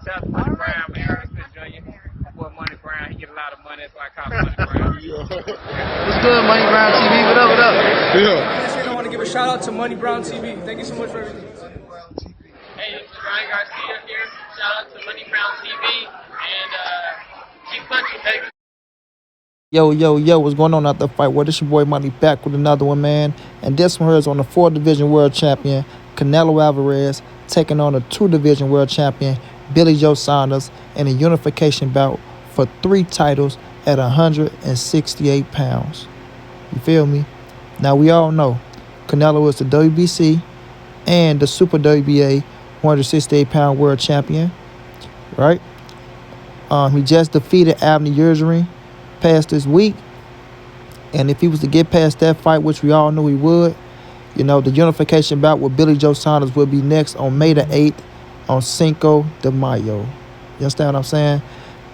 That's Money Brown, man. Respect Junior. My boy Money Brown, he get a lot of money, that's why I call him Money Brown. What's good, Money Brown TV? What up, what up? Yeah. I want to give a shout out to Money Brown TV. Thank you so much for everything. Hey, this is Ryan Garcia here. Shout out to Money Brown TV and keep punching, baby. Yo, what's going on out the fight? Well, this your boy Money back with another one, man. And this one here is on the 4-division world champion, Canelo Alvarez, taking on the 2-division world champion, Billy Joe Saunders, in a unification bout for 3 titles at 168 pounds. You feel me? Now, we all know Canelo is the WBC and the Super WBA 168-pound world champion, right? He just defeated Abner Yildirim past this week, and if he was to get past that fight, which we all knew he would, you know, the unification bout with Billy Joe Saunders will be next on May the 8th on Cinco de Mayo. You understand what I'm saying?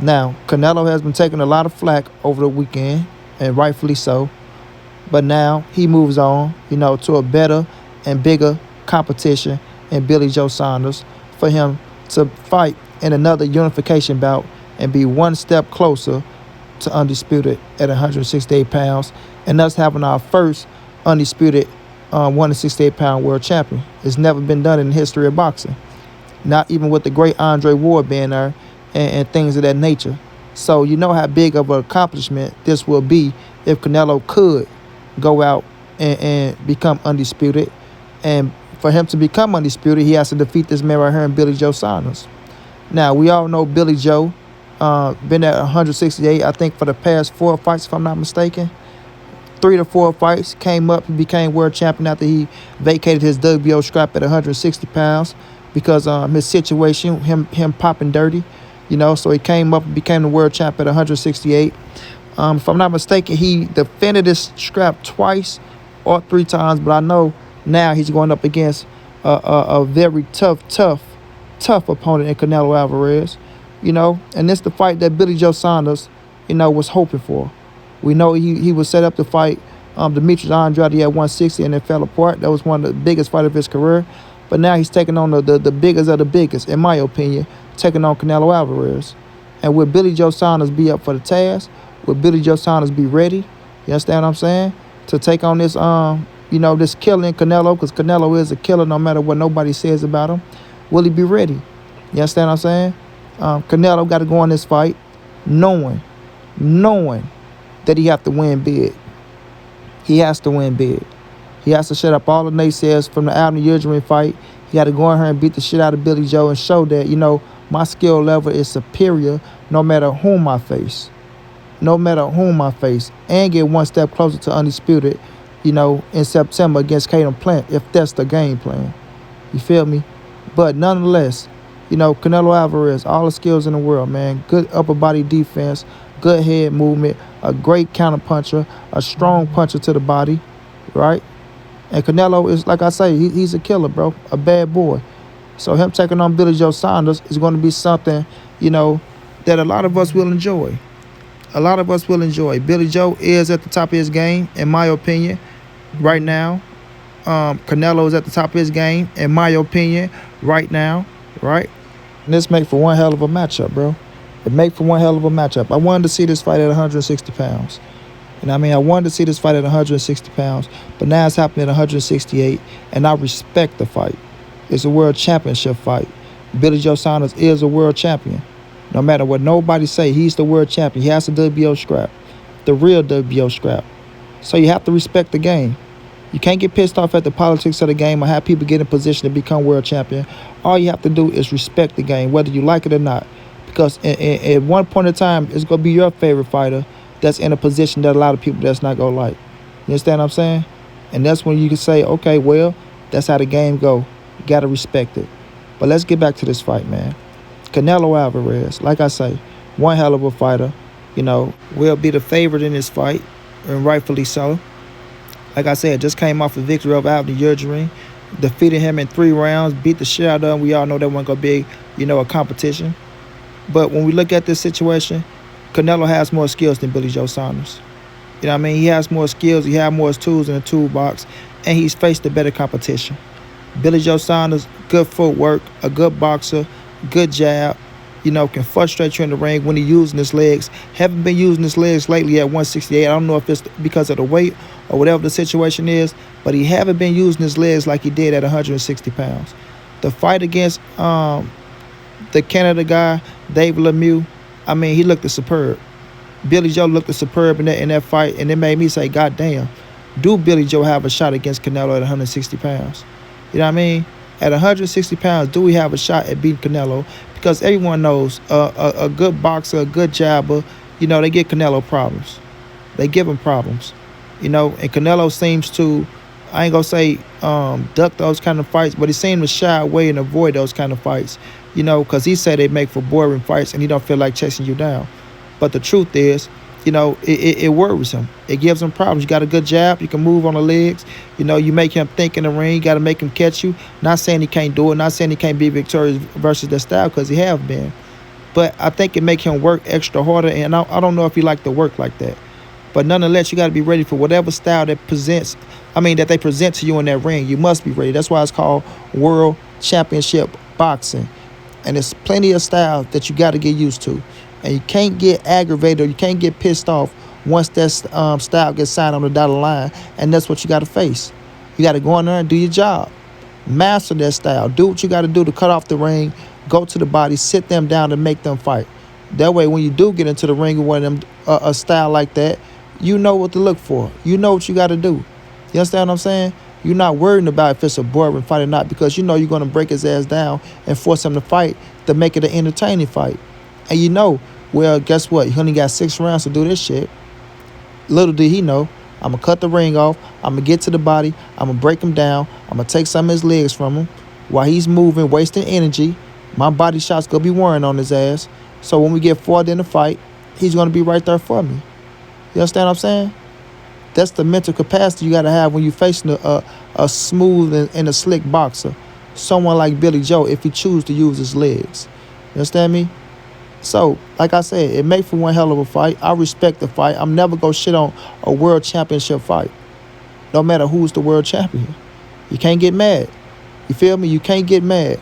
Now, Canelo has been taking a lot of flack over the weekend, and rightfully so, but now he moves on, you know, to a better and bigger competition in Billy Joe Saunders for him to fight in another unification bout and be one step closer to undisputed at 168 pounds, and us having our first undisputed 168-pound world champion. It's never been done in the history of boxing, not even with the great Andre Ward being there and things of that nature. So you know how big of an accomplishment this will be if Canelo could go out and become undisputed. And for him to become undisputed, he has to defeat this man right here in Billy Joe Saunders. Now, we all know Billy Joe been at 168, I think, for the past 4 fights, if I'm not mistaken. 3 to 4 fights, came up, he became world champion after he vacated his WBO scrap at 160 pounds because his situation, him popping dirty, you know, so he came up and became the world champ at 168. If I'm not mistaken, he defended his scrap twice or 3 times, but I know now he's going up against a very tough opponent in Canelo Alvarez. You know, and it's the fight that Billy Joe Saunders, you know, was hoping for. We know he was set up to fight Demetrius Andrade at 160, and it fell apart. That was one of the biggest fights of his career. But now he's taking on the biggest of the biggest, in my opinion, taking on Canelo Alvarez. And will Billy Joe Saunders be up for the task? Will Billy Joe Saunders be ready? You understand what I'm saying? To take on this, you know, this killing Canelo, because Canelo is a killer no matter what nobody says about him. Will he be ready? You understand what I'm saying? Canelo got to go on this fight knowing that he have to win big. He has to win big. He has to shut up all the naysayers from the Abner Yildirim fight. He got to go in here and beat the shit out of Billy Joe and show that, you know, my skill level is superior no matter whom I face. No matter whom I face. And get one step closer to undisputed, you know, in September against Caden Plant, if that's the game plan. You feel me? But nonetheless, you know, Canelo Alvarez, all the skills in the world, man. Good upper body defense, good head movement, a great counter puncher, a strong puncher to the body, right? And Canelo is, like I say, he's a killer, bro, a bad boy. So him taking on Billy Joe Saunders is going to be something, you know, that a lot of us will enjoy. A lot of us will enjoy. Billy Joe is at the top of his game, in my opinion, right now. Canelo is at the top of his game, in my opinion, right now, right? And this make for one hell of a matchup, bro. It make for one hell of a matchup. I wanted to see this fight at 160 pounds. And I mean, I wanted to see this fight at 160 pounds, but now it's happening at 168, and I respect the fight. It's a world championship fight. Billy Joe Saunders is a world champion. No matter what nobody say, he's the world champion. He has the WBO scrap, the real WBO scrap. So you have to respect the game. You can't get pissed off at the politics of the game or have people get in position to become world champion. All you have to do is respect the game, whether you like it or not. Because at one point in time, it's going to be your favorite fighter that's in a position that a lot of people that's not going to like. You understand what I'm saying? And that's when you can say, okay, well, that's how the game go. You got to respect it. But let's get back to this fight, man. Canelo Alvarez, like I say, one hell of a fighter, you know, will be the favorite in this fight, and rightfully so. Like I said, just came off a victory over Abner Yildirim, defeated him in 3 rounds, beat the shit out of him. We all know that wasn't going to be, you know, a competition. But when we look at this situation, Canelo has more skills than Billy Joe Saunders. You know what I mean? He has more skills, he has more tools in the toolbox, and he's faced a better competition. Billy Joe Saunders, good footwork, a good boxer, good jab, can frustrate you in the ring when he using his legs. Haven't been using his legs lately at 168. I don't know if it's because of the weight or whatever the situation is, but he haven't been using his legs like he did at 160 pounds. The fight against the Canada guy, Dave Lemieux, I mean, he looked superb. Billy Joe looked superb in that fight, and it made me say, God damn, do Billy Joe have a shot against Canelo at 160 pounds? You know what I mean? At 160 pounds, do we have a shot at beating Canelo? Because everyone knows a good boxer, a good jabber, they get Canelo problems. They give him problems. And Canelo seems to, I ain't going to say duck those kind of fights, but he seems to shy away and avoid those kind of fights, because he said they make for boring fights and he don't feel like chasing you down. But the truth is, it worries him. It gives him problems. You got a good jab. You can move on the legs. You make him think in the ring. You got to make him catch you. Not saying he can't do it. Not saying he can't be victorious versus that style, because he have been. But I think it make him work extra harder, and I don't know if he like to work like that. But nonetheless, you got to be ready for whatever style that they present to you in that ring. You must be ready. That's why it's called World Championship Boxing. And there's plenty of styles that you got to get used to. And you can't get aggravated or you can't get pissed off once that style gets signed on the dotted line. And that's what you got to face. You got to go in there and do your job. Master that style. Do what you got to do to cut off the ring. Go to the body. Sit them down and make them fight. That way, when you do get into the ring with one of them, a style like that, you know what to look for. You know what you got to do. You understand what I'm saying? You're not worrying about if it's a boring fight or not, because you're going to break his ass down and force him to fight to make it an entertaining fight. And well, guess what? He only got 6 rounds to do this shit. Little did he know, I'm going to cut the ring off. I'm going to get to the body. I'm going to break him down. I'm going to take some of his legs from him. While he's moving, wasting energy, my body shots going to be wearing on his ass. So when we get forward in the fight, he's going to be right there for me. You understand what I'm saying? That's the mental capacity you got to have when you're facing a smooth and a slick boxer. Someone like Billy Joe, if he chooses to use his legs. You understand me? So, like I said, it makes for one hell of a fight. I respect the fight. I'm never going to shit on a world championship fight. No matter who's the world champion. You can't get mad. You feel me? You can't get mad.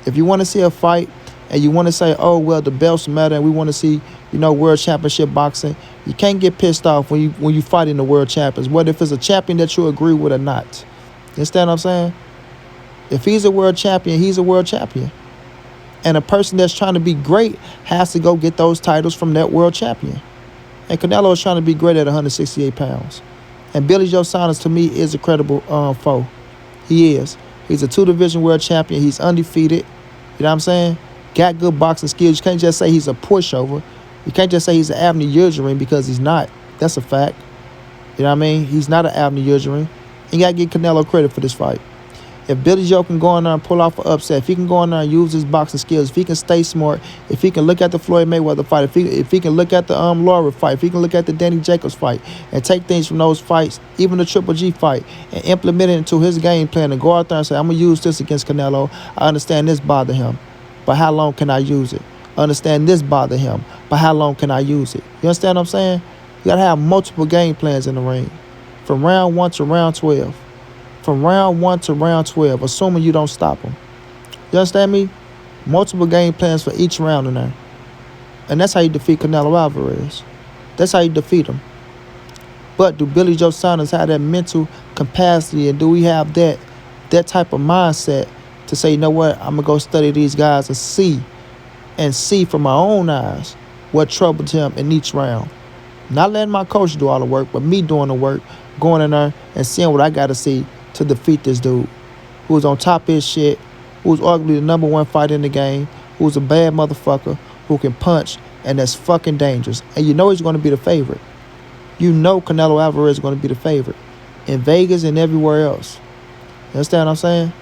If you want to see a fight and you want to say, oh, well, the belts matter and we want to see, world championship boxing, you can't get pissed off when you fighting the world champions, whether if it's a champion that you agree with or not. You understand what I'm saying? If he's a world champion, he's a world champion. And a person that's trying to be great has to go get those titles from that world champion. And Canelo is trying to be great at 168 pounds. And Billy Joe Saunders, to me, is a credible foe. He is. He's a 2-division world champion. He's undefeated. You know what I'm saying? Got good boxing skills. You can't just say he's a pushover. You can't just say he's an Abner Yildirim, because he's not. That's a fact. You know what I mean? He's not an Abner Yildirim. You got to give Canelo credit for this fight. If Billy Joe can go in there and pull off an upset, if he can go in there and use his boxing skills, if he can stay smart, if he can look at the Floyd Mayweather fight, if he can look at the Laura fight, if he can look at the Danny Jacobs fight and take things from those fights, even the Triple G fight, and implement it into his game plan and go out there and say, I'm going to use this against Canelo. I understand this bother him, but how long can I use it? I understand this bother him, but how long can I use it? You understand what I'm saying? You got to have multiple game plans in the ring, from round 1 to round 12. From round 1 to round 12, assuming you don't stop him. You understand me? Multiple game plans for each round in there. And that's how you defeat Canelo Alvarez. That's how you defeat him. But do Billy Joe Saunders have that mental capacity, and do we have that type of mindset to say, you know what, I'm going to go study these guys and see from my own eyes what troubled him in each round. Not letting my coach do all the work, but me doing the work, going in there and seeing what I got to see to defeat this dude who's on top of his shit, who's arguably the #1 fighter in the game, who's a bad motherfucker, who can punch, and that's fucking dangerous. And you know he's going to be the favorite. You know Canelo Alvarez is going to be the favorite in Vegas and everywhere else. You understand what I'm saying?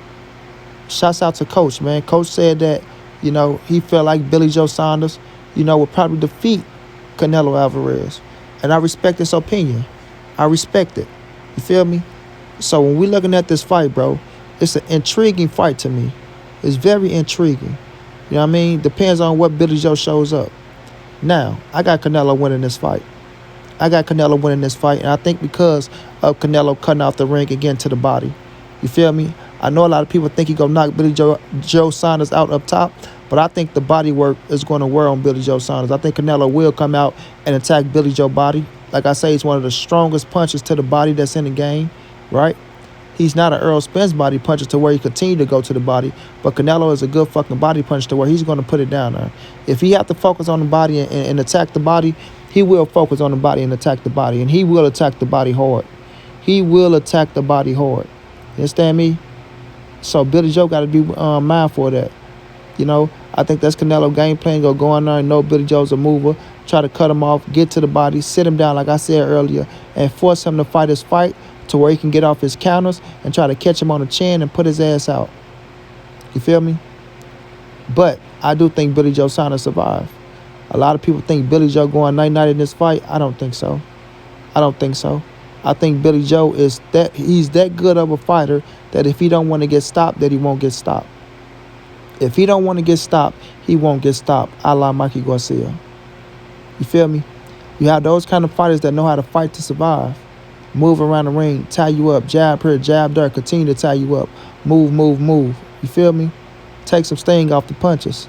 Shouts out to Coach, man. Coach said that, he felt like Billy Joe Saunders, would probably defeat Canelo Alvarez. And I respect his opinion. I respect it. You feel me? So when we're looking at this fight, bro, it's an intriguing fight to me. It's very intriguing. You know what I mean? Depends on what Billy Joe shows up. Now, I got Canelo winning this fight. And I think because of Canelo cutting off the ring again to the body. You feel me? I know a lot of people think he gonna knock Joe Saunders out up top, but I think the body work is going to wear on Billy Joe Saunders. I think Canelo will come out and attack Billy Joe body. Like I say, he's one of the strongest punches to the body that's in the game, right? He's not an Earl Spence body puncher to where he continue to go to the body, but Canelo is a good fucking body punch to where he's going to put it down there. If he have to focus on the body and attack the body, he will focus on the body and attack the body, and he will attack the body hard. He will attack the body hard. You understand me? So Billy Joe got to be mindful of that. You know, I think that's Canelo game plan. Go in there and know Billy Joe's a mover. Try to cut him off, get to the body, sit him down like I said earlier, and force him to fight his fight to where he can get off his counters and try to catch him on the chin and put his ass out. You feel me? But I do think Billy Joe Saunders survive. A lot of people think Billy Joe going night-night in this fight. I don't think so. I don't think so. I think Billy Joe he's that good of a fighter that if he don't want to get stopped, that he won't get stopped. If he don't want to get stopped, he won't get stopped, a la Mikey Garcia. You feel me? You have those kind of fighters that know how to fight to survive. Move around the ring, tie you up, jab here, jab there, continue to tie you up. Move, move, move. You feel me? Take some sting off the punches.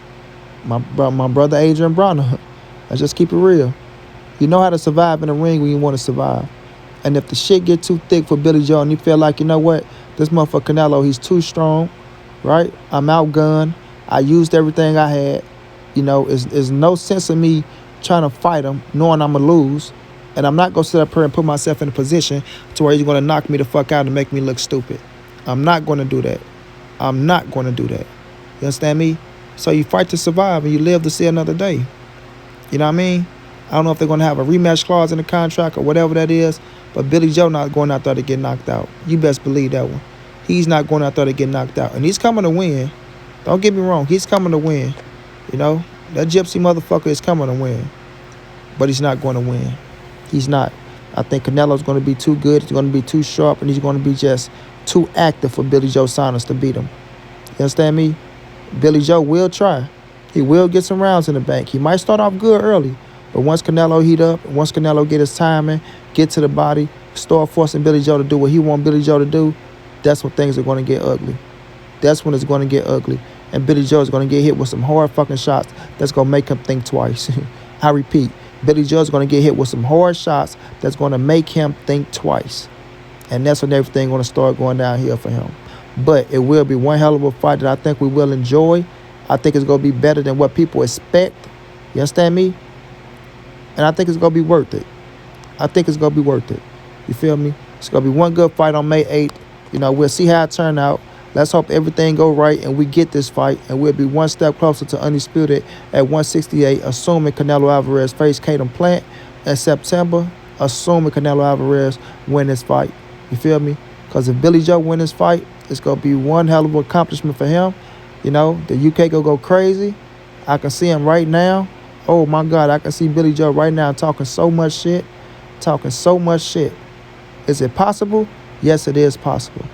My brother Adrian Bronner. Let's just keep it real. You know how to survive in the ring when you want to survive. And if the shit get too thick for Billy Joe and you feel like, you know what, this motherfucker Canelo, he's too strong, right? I'm outgunned. I used everything I had. You know, there's no sense in me trying to fight him knowing I'm going to lose. And I'm not going to sit up here and put myself in a position to where he's going to knock me the fuck out and make me look stupid. I'm not going to do that. I'm not going to do that. You understand me? So you fight to survive and you live to see another day. You know what I mean? I don't know if they're going to have a rematch clause in the contract or whatever that is, but Billy Joe not going out there to get knocked out. You best believe that one. He's not going out there to get knocked out. And he's coming to win. Don't get me wrong. He's coming to win. You know? That gypsy motherfucker is coming to win. But he's not going to win. He's not. I think Canelo's going to be too good. He's going to be too sharp. And he's going to be just too active for Billy Joe Saunders to beat him. You understand me? Billy Joe will try. He will get some rounds in the bank. He might start off good early. But once Canelo heat up, once Canelo get his timing, get to the body, start forcing Billy Joe to do what he want Billy Joe to do, that's when things are going to get ugly. That's when it's going to get ugly. And Billy Joe is going to get hit with some hard fucking shots that's going to make him think twice. I repeat, Billy Joe is going to get hit with some hard shots that's going to make him think twice. And that's when everything going to start going downhill for him. But it will be one hell of a fight that I think we will enjoy. I think it's going to be better than what people expect. You understand me? And I think it's going to be worth it. I think it's going to be worth it. You feel me? It's going to be one good fight on May 8th. You know, we'll see how it turn out. Let's hope everything go right and we get this fight. And we'll be one step closer to undisputed at 168, assuming Canelo Alvarez face Caden Plant in September, assuming Canelo Alvarez win this fight. You feel me? Because if Billy Joe win this fight, it's going to be one hell of an accomplishment for him. You know, the UK going to go crazy. I can see him right now. Oh, my God, I can see Billy Joe right now talking so much shit. Talking so much shit. Is it possible? Yes, it is possible.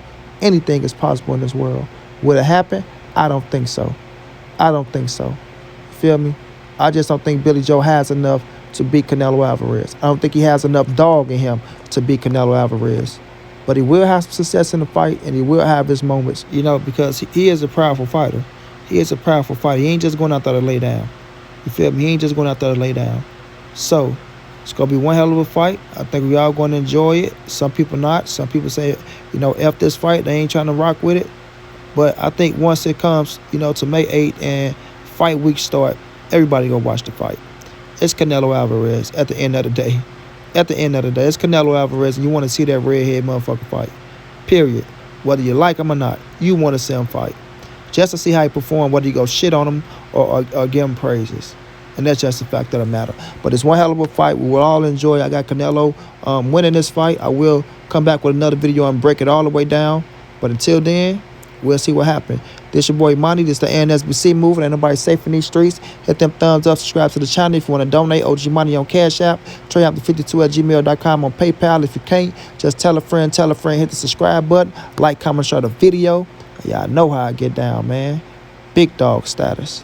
Anything is possible in this world. Will it happen? I don't think so. I don't think so. Feel me? I just don't think Billy Joe has enough to beat Canelo Alvarez. I don't think he has enough dog in him to beat Canelo Alvarez. But he will have some success in the fight, and he will have his moments, you know, because he is a powerful fighter. He is a powerful fighter. He ain't just going out there to lay down. You feel me? He ain't just going out there to lay down. So, it's going to be one hell of a fight. I think we all going to enjoy it. Some people not. Some people say, you know, F this fight. They ain't trying to rock with it. But I think once it comes, you know, to May 8th and fight week start, everybody going to watch the fight. It's Canelo Alvarez at the end of the day. At the end of the day, it's Canelo Alvarez, and you want to see that redhead motherfucker fight. Period. Whether you like him or not, you want to see him fight. Just to see how he perform, whether you go shit on him or give him praises. And that's just the fact of the matter. But it's one hell of a fight. We will all enjoy. I got Canelo winning this fight. I will come back with another video and break it all the way down. But until then, we'll see what happens. This your boy Monty. This the NSBC moving. Ain't nobody safe in these streets. Hit them thumbs up. Subscribe to the channel if you want to donate. OG Money on Cash App. TreyApp52@gmail.com on PayPal. If you can't, just tell a friend. Hit the subscribe button. Like, comment, share the video. Y'all know how I get down, man. Big dog status.